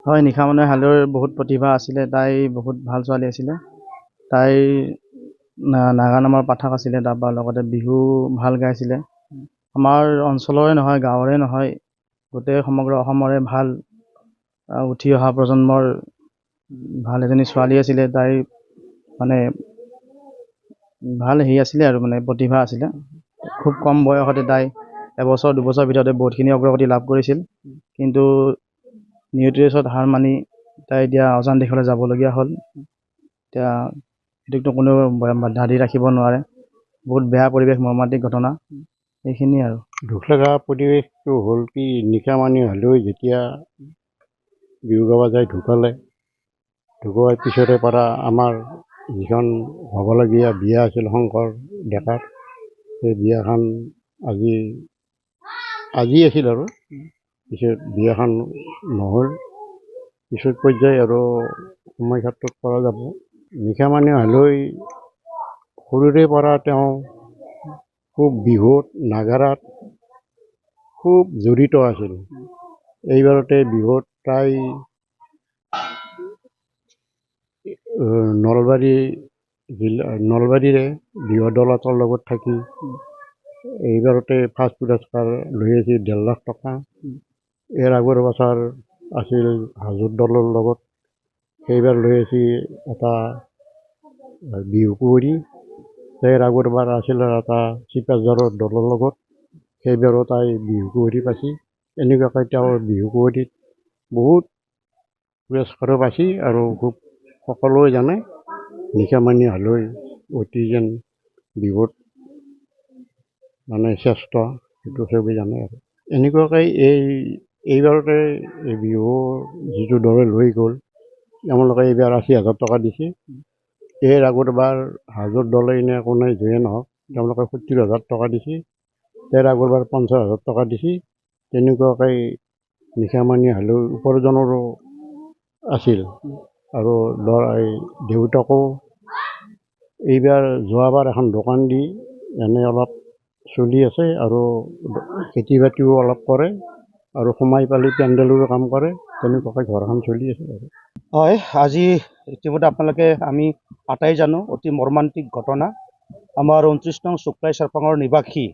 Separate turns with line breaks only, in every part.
হয়, নিশামণি হালৈৰ বহুত প্ৰতিভা আছিলে। তাই বহুত ভাল ছোৱালী আছিলে। তাইৰ নাগা নামৰ পাঠক আছিলে, তাৰপৰা লগতে বিহু ভাল গাইছিলে। আমাৰ অঞ্চলৰে নহয়, গাঁৱৰে নহয়, গোটেই সমগ্ৰ অসমৰে ভাল উঠি অহা প্ৰজন্মৰ ভাল এজনী ছোৱালী আছিলে। তাইৰ মানে ভাল আছিলে আৰু মানে প্ৰতিভা আছিলে। খুব কম বয়সতে তাই এবছৰ দুবছৰৰ ভিতৰতে বহুতখিনি অগ্ৰগতি লাভ কৰিছিল। কিন্তু নিয়তিৰ ওচৰত হাৰ মানি তাই এতিয়া অজান দেশলৈ যাবলগীয়া হ'ল। এতিয়া সেইটোকতো কোনেও বাধা দি ৰাখিব নোৱাৰে। বহুত বেয়া পৰিৱেশ, মৰ্মান্তিক ঘটনা, এইখিনিয়ে আৰু।
দুখ লগা পৰিৱেশটো হ'ল কি, নিশামণি হালৈ যেতিয়া বিহু গাব যায় ঢুকালে, ঢুকোৱাৰ পিছৰে পৰা আমাৰ যিখন হ'বলগীয়া বিয়া আছিল শংকৰ ডেকাৰ, সেই বিয়াখন আজি আছিল আৰু পিছত বিয়াখন নহ'ল। পিছত পৰ্যায় আৰু সময় ক্ষেত্ৰত পৰা যাব। নিশামণি হালৈ সৰুৰে পৰা তেওঁ খুব বিহুত নাগাৰাত খুব জড়িত আছিল। এইবাৰতে বিহুত প্ৰায় নলবাৰীৰে বিহু দলটোৰ লগত থাকি এইবাৰতে ফাৰ্ষ্ট পুৰস্কাৰ লৈ আহিছিল 1.5 লাখ টকা। ইয়াৰ আগৰ বছৰ আছিল হাজোৰ দলৰ লগত, সেইবাৰ লৈ আহিছিল এটা বিহু কুঁৱৰী। ইয়াৰ আগৰবাৰ আছিল এটা চিপাঝাৰৰ দলৰ লগত, সেইবাৰো তাই বিহু কুঁৱৰী পাইছিল। এনেকুৱাকৈ তেওঁৰ বিহু কুঁৱৰীত বহুত পুৰস্কাৰো পাইছিল। আৰু খুব সকলোৱে জানে নিশামণি হালৈ অতি যেন বিহুত মানে শ্ৰেষ্ঠ, সেইটো চবেই জানে আৰু। এনেকুৱাকৈ এইবাৰতে এই বিহু যিটো দলে লৈ গ'ল, তেওঁলোকে এইবাৰ 80,000 টকা দিছে। ইয়াৰ আগৰবাৰ হাজোৰ দলে এনে একো নাই, যিয়ে নহওক তেওঁলোকে 70,000 টকা দিছে। ইয়াৰ আগৰবাৰ 50,000 টকা দিছে। তেনেকুৱাকৈ নিশামণি হালৈ উপাৰ্জনৰো আছিল। আৰু দেউতাকো এইবাৰ যোৱাবাৰ এখন দোকান দি এনে অলপ চলি আছে, আৰু খেতি বাতিও অলপ কৰে, আৰু সোমাই পালি পেণ্ডেলৰো কাম কৰে। তেনেকুৱাকৈ ঘৰখন চলি আছে আৰু।
হয়, আজি ইতিমধ্যে আমি আটাই জানো অতি মৰ্মান্তিক ঘটনা। আমাৰ 29 নং শুক্লাই চেৰপাঙৰ নিবাসী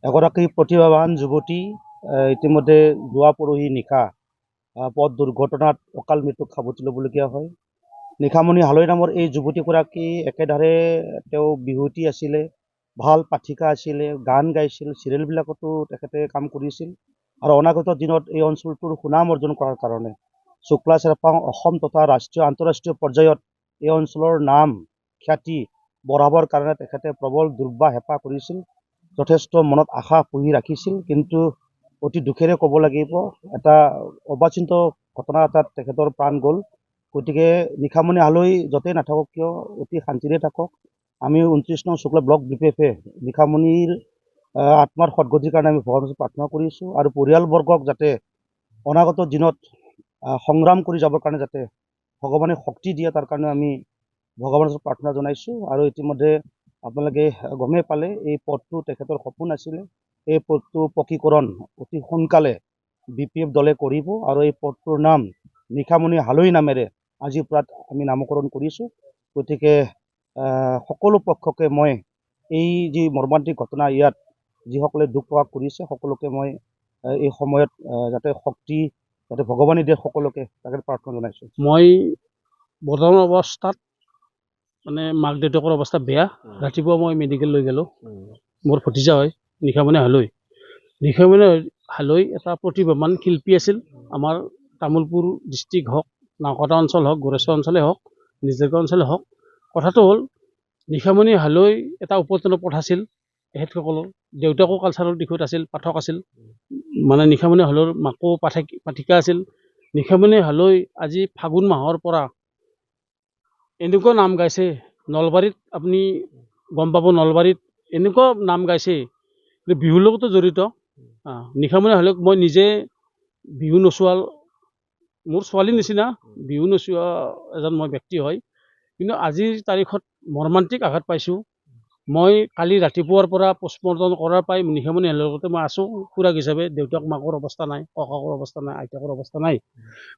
এগৰাকী প্ৰতিভাৱান যুৱতী ইতিমধ্যে যোৱা পৰহি নিশা পথ দুৰ্ঘটনাত অকাল মৃত্যুক সাৱটি ল'বলগীয়া হয়। নিশামণি হালৈ নামৰ এই যুৱতীগৰাকী একেধাৰে তেওঁ বিহুৱতী আছিলে, ভাল পাঠিকা আছিলে, গান গাইছিল, চিৰিয়েলবিলাকতো তেখেতে কাম কৰিছিল। আৰু অনাগত দিনত এই অঞ্চলটোৰ সুনাম অৰ্জন কৰাৰ কাৰণে শুক্লা চেৰপাং অসম তথা ৰাষ্ট্ৰীয় আন্তঃৰাষ্ট্ৰীয় পৰ্যায়ত এই অঞ্চলৰ নাম খ্যাতি বঢ়াবৰ কাৰণে তেখেতে প্ৰবল দুৰ্বা হেঁপাহ কৰিছিল, যথেষ্ট মনত আশা পুহি ৰাখিছিল। কিন্তু অতি দুখেৰে ক'ব লাগিব, এটা অবাঞ্ছিত ঘটনা এটাত তেখেতৰ প্ৰাণ গ'ল। গতিকে নিশামণি হালৈ য'তেই নাথাকক কিয় অতি শান্তিৰে থাকক। আমি 29 নং শুক্লা ব্লক BPF-এ নিশামণিৰ আত্মাৰ সদ্গতিৰ কাৰণে আমি ভগৱানৰ ওচৰত প্ৰাৰ্থনা কৰিছোঁ, আৰু পৰিয়ালবৰ্গক যাতে অনাগত দিনত সংগ্ৰাম কৰি যাবৰ কাৰণে যাতে ভগৱানে শক্তি দিয়ে, তাৰ কাৰণে আমি ভগৱানৰ ওচৰত প্ৰাৰ্থনা জনাইছোঁ। আৰু ইতিমধ্যে আপোনালোকে গমেই পালে, এই পথটো তেখেতৰ সপোন আছিলে। এই পথটো পকীকৰণ অতি সোনকালে BPF দলে কৰিব, আৰু এই পথটোৰ নাম নিশামণি হালৈ নামেৰে আজিৰ পৰা আমি নামকৰণ কৰিছোঁ। গতিকে সকলো পক্ষকে মই এই যি মৰ্মান্তিক ঘটনা, ইয়াত যিসকলে দুখ প্ৰকাশ কৰিছে সকলোকে মই এই সময়ত যাতে শক্তি যাতে ভগৱানে দিয়ে সকলোকে, তাকে প্ৰাৰ্থনা জনাইছোঁ।
মই বৰ্তমান অৱস্থাত মানে মাক দেউতাকৰ অৱস্থা বেয়া। ৰাতিপুৱা মই মেডিকেল লৈ গ'লোঁ। মোৰ ভতিজা হয় নিশামণি হালৈ। নিশামণি হালৈ এটা প্ৰতিভাৱান শিল্পী আছিল। আমাৰ তামোলপুৰ ডিষ্ট্ৰিক্ট হওক, নাওকাটা অঞ্চল হওক, গোৰেশ্বৰ অঞ্চলেই হওক, নিজাগা অঞ্চলেই হওক, কথাটো হ'ল নিশামণি হালৈ এটা উপাৰ্জনৰ পথ আছিল তেখেতসকলৰ। দেউতাকো কালচাৰৰ দিশত আছিল, পাঠক আছিল। মানে নিশামণি হালৈৰ মাকো পাঠিকা আছিল। নিশামণি হালৈ আজি ফাগুন মাহৰ পৰা এনেকুৱা নাম গাইছে, নলবাৰীত আপুনি গম পাব, নলবাৰীত এনেকুৱা নাম গাইছে, বিহুৰ লগতো জড়িত। নিশামণি হালৈক মই নিজে বিহু নচোৱা, মোৰ ছোৱালীৰ নিচিনা বিহু নচোৱা এজন মই ব্যক্তি হয়। কিন্তু আজিৰ তাৰিখত মৰ্মান্তিক আঘাত পাইছোঁ। মই কালি ৰাতিপুৱাৰ পৰা পষ্টমৰ্টম কৰাৰ পৰাই নিশামণি হালৈৰ লগতে মই আছোঁ খুৰাক হিচাপে। দেউতাক মাকৰ অৱস্থা নাই, ককাকৰ অৱস্থা নাই, আইতাকৰ অৱস্থা নাই।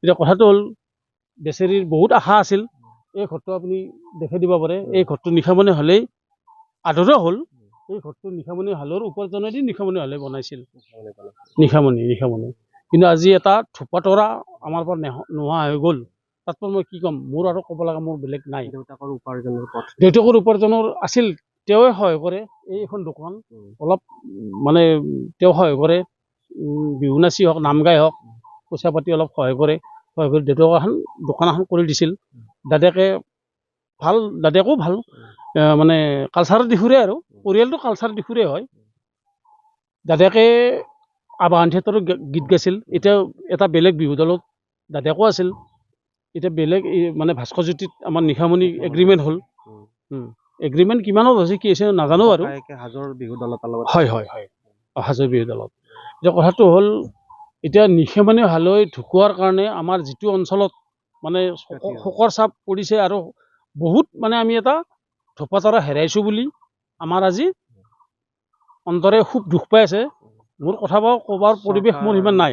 এতিয়া কথাটো হ'ল বেচেৰীৰ বহুত আশা আছিল। এই ঘৰটো আপুনি দেখাই দিব পাৰে। এই ঘৰটো নিশামণি হালেই আধৰুৱা হ'ল। এই ঘৰটো নিশামণি হালৰ উপাৰ্জনেদি নিশামণি হালে বনাইছিল। নিশামণি কিন্তু আজি এটা থোপা তৰা আমাৰ পৰা নোহোৱা হৈ গ'ল। তাত মই কি ক'ম, মোৰ আৰু ক'ব লগা মোৰ বেলেগ নাই। দেউতাকৰ উপাৰ্জনৰ আছিল, তেওঁৱে সহায় কৰে। এইখন দোকান অলপ মানে তেওঁ সহায় কৰে, বিহু নাচি হওক, নাম গাই হওক, পইচা পাতি অলপ সহায় কৰে। দেউতাক এখন দোকান এখন কৰি দিছিল। দাদাকো ভাল মানে কালচাৰৰ দিশৰে আৰু পৰিয়ালটো কালচাৰ দিশৰে হয়। দাদাকে আবাহন থিয়েটাৰৰ গীত গাইছিল। এতিয়া এটা বেলেগ বিহু দলত দাদাকো আছিল। এতিয়া বেলেগ মানে ভাস্কৰজ্যোতিত আমাৰ নিশামণি এগ্ৰিমেণ্ট হ'ল। এগ্ৰিমেণ্ট কিমানত হৈছে কি হৈছে নাজানো আৰু।
হাজোৰ বিহু দলত
হয় হাজোৰ বিহু দলত। এতিয়া কথাটো হ'ল এতিয়া নিশামণি হালৈ ঢুকোৱাৰ কাৰণে আমাৰ যিটো অঞ্চলত মানে শোকৰ চাপ পৰিছে আৰু বহুত মানে আমি এটা থোপা তৰা হেৰাইছোঁ বুলি আমাৰ আজি অন্তৰে খুব দুখ পাই আছে। মোৰ কথা ক'বৰ পৰিৱেশ মোৰ সিমান নাই।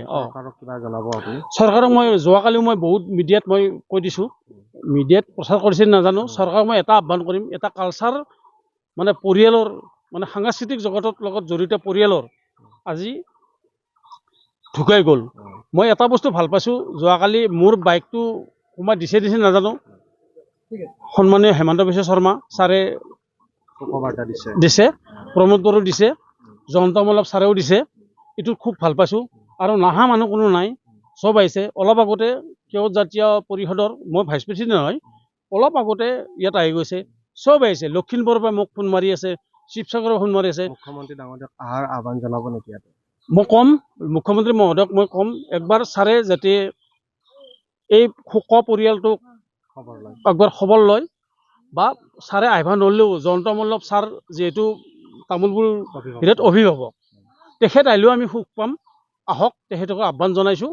কিবা জনাব আপুনি?
চৰকাৰক মই যোৱাকালিও মই বহুত মিডিয়াত মই কৈ দিছোঁ, মিডিয়াত প্ৰচাৰ কৰিছে নাজানো। চৰকাৰক মই এটা আহ্বান কৰিম, এটা কালচাৰ মানে পৰিয়ালৰ মানে সাংস্কৃতিক জগতৰ লগত জড়িত পৰিয়ালৰ আজি ঢুকাই গ'ল। মই এটা বস্তু ভাল পাইছোঁ, যোৱাকালি মোৰ বাইকটো কোনোবাই দিছে নাজানো, সন্মানীয় হেমন্ত বিশ্ব শৰ্মা ছাৰে দিছে, প্ৰমোদ বড়ো দিছে, জয়ন্ত মল্লক ছাৰেও দিছে। এইটো খুব ভাল পাইছোঁ। আৰু নাহা মানুহ কোনো নাই, চব আহিছে। অলপ আগতে কেওট জাতীয় পৰিষদৰ মই ভাইচ প্ৰেচিডেণ্ট হয়, অলপ আগতে ইয়াত আহি গৈছে, চব আহিছে। লখিমপুৰৰ পৰা মোক ফোন মাৰি আছে, শিৱসাগৰৰ ফোন মাৰি আছে।
মুখ্যমন্ত্ৰী ডাঙৰীয়াক অহাৰ আহ্বান জনাব নেকি?
মই ক'ম, মুখ্যমন্ত্ৰী মহোদয়ক মই ক'ম, একবাৰ ছাৰে যাতে এই শোক পৰিয়ালটোক একবাৰ খবৰ লয়, বা ছাৰে আহিব নোৱাৰিলেও জয়ন্ত মল্লক ছাৰ যিহেতু তামোলপুৰ বিৰাট অভিভাৱক, তেখেত আহিলেও আমি সুখ পাম। আহক, তেখেতক আহ্বান জনাইছোঁ।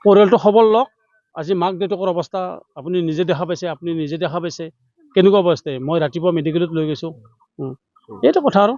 পৰিয়ালটো খবৰ লওক। আজি মাক দেউতাকৰ অৱস্থা আপুনি নিজে দেখা পাইছে, কেনেকুৱা অৱস্থা। মই ৰাতিপুৱা মেডিকেলত লৈ গৈছোঁ। এইটো কথা আৰু।